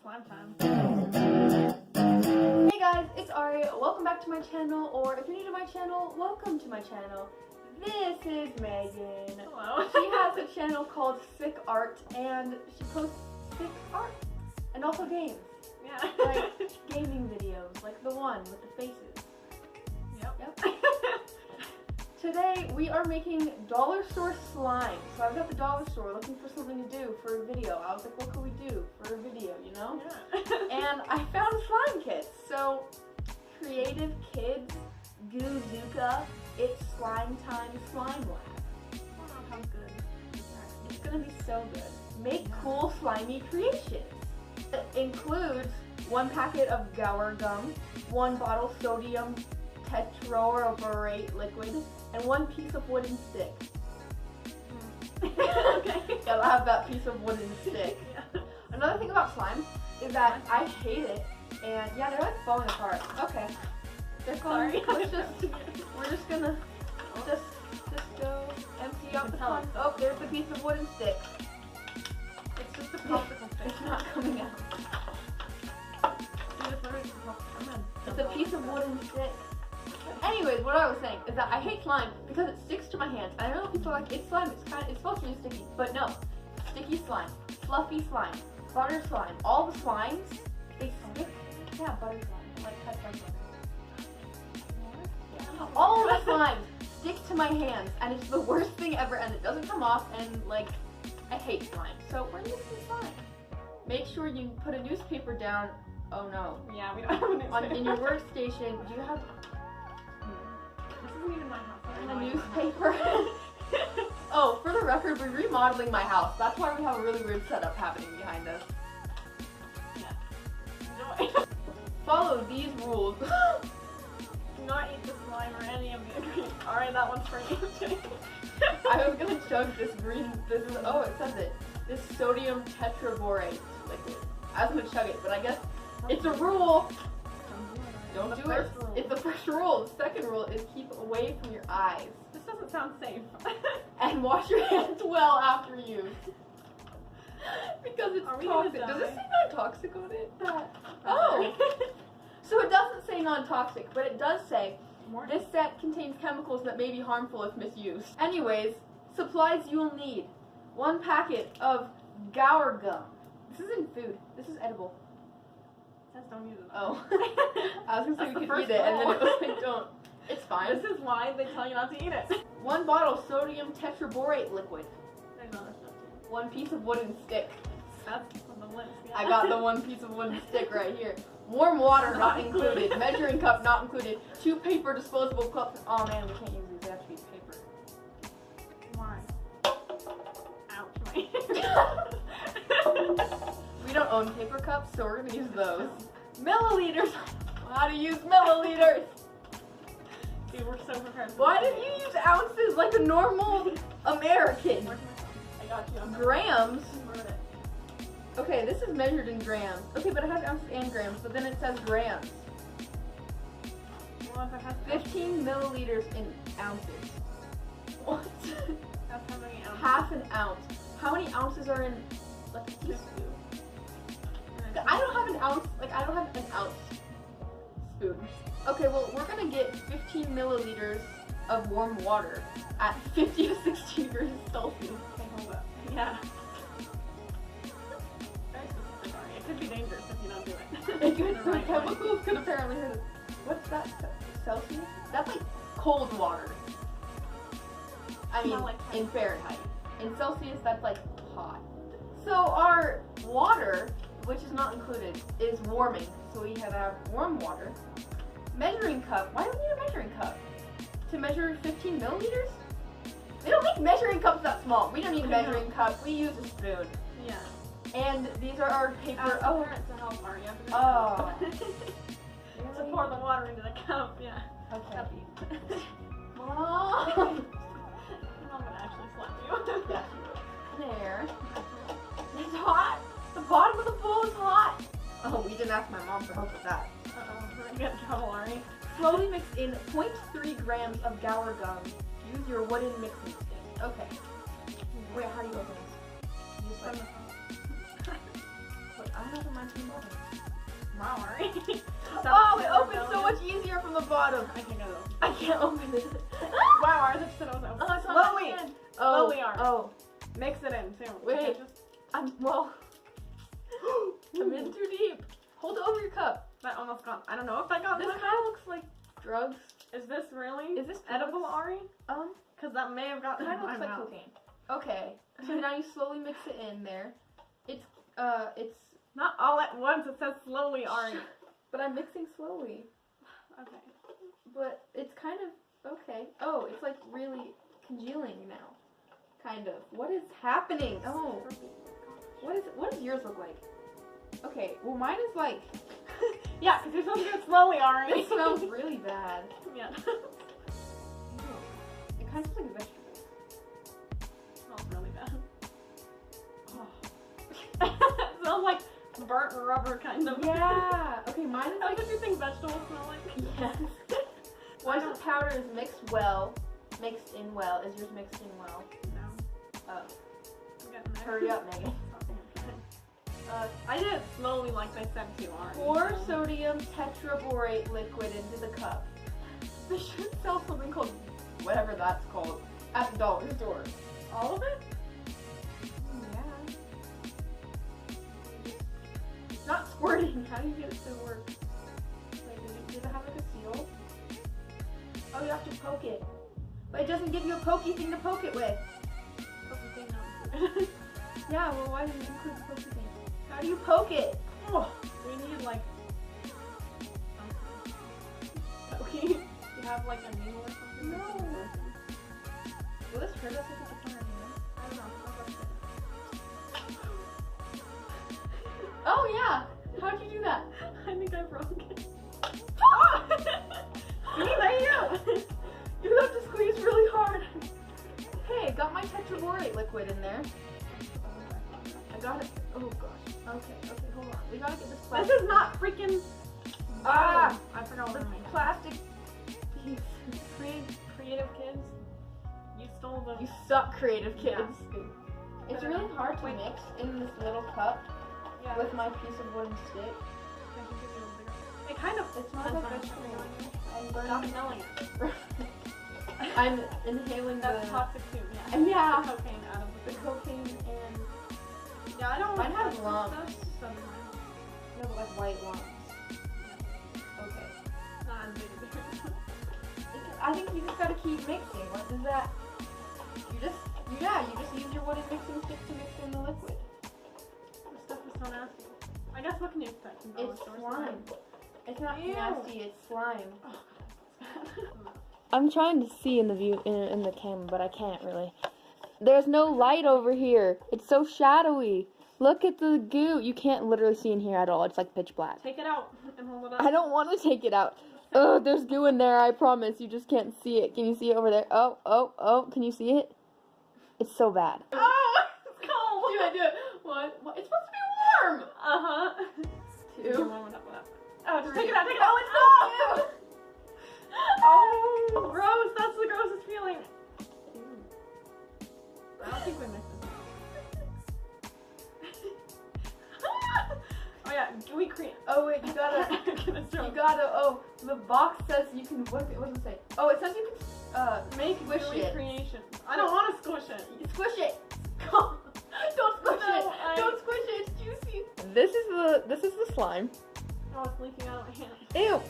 slime time. Hey guys, it's Ari. Welcome back to my channel, or if you're new to my channel, welcome to my channel. This is Megan. Hello. She has a channel called Sick Art, and she posts sick art and also games, Yeah. like gaming videos, like the one with the faces. Yep. Today we are making dollar store slime. So I was at the dollar store looking for something to do for a video. I was like, what could we do for a video, you know? Yeah. And I found slime kits. So, Creative Kids Goozuka, it's slime time slime lab. I don't know how good this is actually. It's gonna be so good. Make cool slimy creations. It includes 1 packet of Gower gum, 1 bottle sodium tetraborate liquid, and 1 piece of wooden stick. Okay. Gotta have that piece of wooden stick. Yeah. Another thing about slime is that I hate it, and yeah, they're like falling apart. Okay, they're falling. Sorry. We're just gonna just go empty out the tell con. us. Oh, there's the piece of wooden stick. It's just a popsicle stick. It's not coming out. It's a piece of wooden stick. Anyways, what I was saying is that I hate slime because it sticks to my hands. I know people are like, it's slime, it's supposed to be sticky, but no. Sticky slime, fluffy slime, butter slime, all the slimes, they stick. Yeah, butter slime, like cut butter slime. All the slimes stick to my hands, and it's the worst thing ever, and it doesn't come off, and like, I hate slime. So we're using slime. Make sure you put a newspaper down. Oh no. Yeah, we don't have a newspaper. In your workstation, do you have This isn't even my house. a newspaper? Oh, for the record, we're remodeling my house. That's why we have a really weird setup happening behind us. Enjoy. Follow these rules. Do not eat the slime or any of the ingredients. Alright, that one's for you. I was gonna chug this green, oh, it says it. This sodium tetraborate liquid. I was gonna chug it, but I guess it's a rule. Don't do it. It's the first rule. The second rule is keep away from your eyes. This doesn't sound safe. And wash your hands well after use. Because it's Are we gonna toxic. Does it die? say non-toxic on it? Oh! So it doesn't say non-toxic, but it does say More this set contains chemicals that may be harmful if misused. Anyways, supplies you will need. 1 packet of Gower gum. This isn't food. This is edible. It says don't use it. Oh. I was gonna say That's we the could eat first it, and then it rule. was like, don't. It's fine. This is why they tell you not to eat it. 1 bottle sodium tetraborate liquid. There's other stuff too. 1 piece of wooden stick. That's on the list. Yeah. I got the 1 piece of wooden stick right here. Warm water not included. Measuring cup not included. 2 paper disposable cups. Oh man, we can't use these. They have to be paper. Why? Ouch, We don't own paper cups, so we're gonna use those. Milliliters. How to use milliliters? Dude, we're so prepared. Why did you use ounces like a normal American? Where's my phone? I got you. I'm Grams. Wrote it. Okay, this is measured in grams. Okay, but it has ounces and grams, but then it says grams. Well, if it has 15 milliliters in ounces. What? That's how many ounces. Half an ounce. How many ounces are in like a teaspoon? I don't have an ounce, I don't have an ounce spoon. Okay, well, we're gonna get 15 milliliters of warm water at 50 to 60 degrees Celsius. Okay, hold up. Yeah. Very specific, Ari. It could be dangerous if you don't do it. It could, The the right way. chemicals could apparently hurt us. What's that? Celsius? That's like cold water. I mean, Not like in Fahrenheit. In Celsius, that's like hot. So our water, which is not included, is warming. So we have our warm water. Measuring cup. Why do we need a measuring cup? To measure 15 milliliters? They don't make measuring cups that small. We don't need a measuring cup. We use a spoon. Yeah. And these are our paper. Ask the Oh. parent to help, Ari. After this. Oh. To pour the water into the cup, yeah. Okay. Cuppy. Mom. I'm gonna actually slap you. Yeah. There. It's hot. The bottom of the bowl is hot. Oh, we didn't ask my mom for help with that. Uh-oh, we're gonna get in trouble, Ari. Slowly mix in 0.3 grams of Gower gum. Use your wooden mixing stick. Okay. Wait, how do you open this? You just like, From the phone. I does it mine from the bottom? Wow, Ari. Oh, it opens so much easier from the bottom. I can go. I can't open it. Wow, ours just said it was open. Oh, it's on Slowly. my hand. Slowly, Ari. Oh, Mix it in too. Wait. Okay, just I'm in too deep. Hold it over your cup. that almost got. I don't know if that got. This in my kind of looks like drugs. mouth. Is this really? Is this edible, drugs? Ari? Um, Because that may have gotten kind in of my looks like mouth. cocaine. Okay, so now you slowly mix it in there. It's Not all at once. It says slowly, Ari. but I'm mixing slowly. Okay. But it's kind of okay. Oh, it's like really congealing now. Kind of. What is happening? Oh, what does yours look like? Okay, well mine is like Yeah, because you're supposed to do it slowly, Ari. it smells really bad. Yeah. It kind of smells like a vegetable. It smells really bad. Oh. It smells like burnt rubber, kind of. Yeah. Okay, mine is How like did you think vegetables smell like? yes. Once the powder is mixed in well, is yours mixed in well? No. Oh, I'm getting there. hurry up, Megan. I did it slowly, like they said to, Ari. Pour sodium tetraborate liquid into the cup. They should sell something called whatever that's called at the dollar store. All of it? Yeah. It's not squirting. How do you get it to work? Like, does it have like a seal? Oh, you have to poke it. But it doesn't give you a pokey thing to poke it with. Yeah, well, why didn't you include the pokey thing? How do you poke it? Oh, we need like. Okay. You have like a needle or something? No. Will this hurt us if it's on our hand? I don't know. Oh, yeah. How'd you do that? I think I broke it. See, there you go. You have to squeeze really hard. Hey, got my tetraborate liquid in there. I got it. Oh gosh. Okay, hold on. We gotta get this plastic. This is not freaking. Ah! I forgot what The I mean. plastic piece. Creative kids. You stole the. You suck, creative kids. Yeah. It's really hard to mix in this little cup Yeah. with my piece of wooden stick. I can give you a bigger. It kind of. It smells like vegetable. I'm Stop burning. smelling it. I'm inhaling That's the toxic too. Yeah. yeah. The cocaine out of The cocaine and Yeah, I don't. Mine has touch lumps. this stuff, so mine- no, but like white lumps. Okay. Not as big as yours. I think you just gotta keep mixing. What does that? You just use your wooden mixing stick to mix in the liquid. This stuff is so nasty. I guess what can you expect from dollar It's stores? slime. It's not Ew. nasty. It's slime. Oh, I'm trying to see in the view in the camera, but I can't really. There's no light over here. It's so shadowy. Look at the goo. You can't literally see in here at all. It's like pitch black. Take it out and hold it up. I don't want to take it out. Oh, there's goo in there. I promise. You just can't see it. Can you see it over there? Oh. Can you see it? It's so bad. Oh, it's cold. Do it. What? It's supposed to be warm. Uh-huh. Two. Oh, just take it out. Take it Oh, out. it's so cute. Oh, gross. That's the grossest feeling. I don't think we mixed it. Oh yeah, gooey cream. Oh wait, you gotta. Oh, the box says you can. What does it say? Oh, it says you can Make squish gooey it. creation. I don't want to squish it. Squish it. Don't squish No, it. Don't squish it. It's juicy. This is the slime. Oh, it's leaking out of my hand. Ew.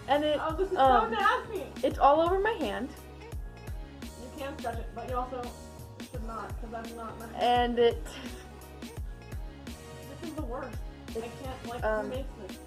And it Oh, this is so nasty. it's all over my hand. You can scratch it, but you also should not, because that's not nice. And it This is the worst. I can't, like, Um, who makes this?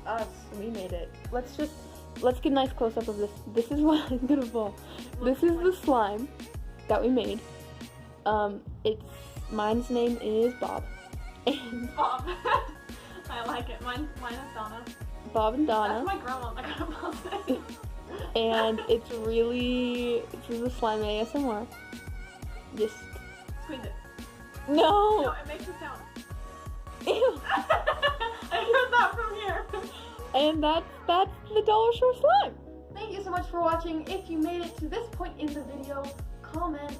us. We made it. Let's get a nice close up of this. This is what I'm gonna fall. This is the slime that we made. Mine's name is Bob. And Bob. I like it. Mine is Donna. Bob and That's Donna. my grandma. I got Bob's name. And it's the slime ASMR. Just Squeeze it. no. No, it makes a sound. Ew. I heard that from here. And that's the Dollar Store slime. Thank you so much for watching. If you made it to this point in the video, comment.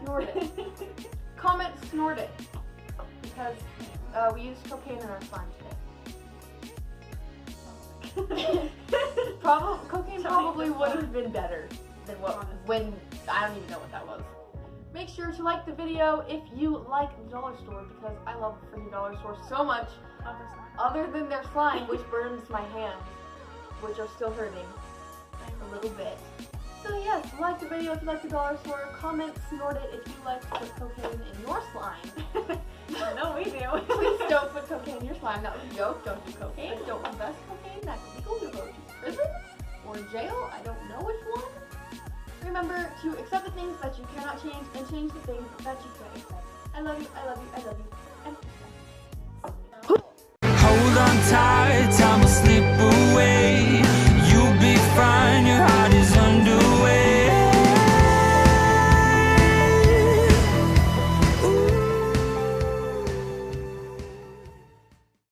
Snort it. Comment snort it. because we used cocaine in our slime today. Cocaine probably would have been better than when I don't even know what that was. Make sure to like the video if you like the dollar store, because I love the freaking dollar store so much. Other than their slime, which burns my hands, which are still hurting a little bit. So yes, like the video if you like the dollar store. Comment snort it if you like to put cocaine in your slime. No, we do. Please don't put cocaine in your slime. That was a joke. Don't do cocaine. Don't invest cocaine. That's illegal. You'll go to prison or jail. I don't know which one. Remember to accept the things that you cannot change and change the things that you can accept. I love you. I love you. I love you.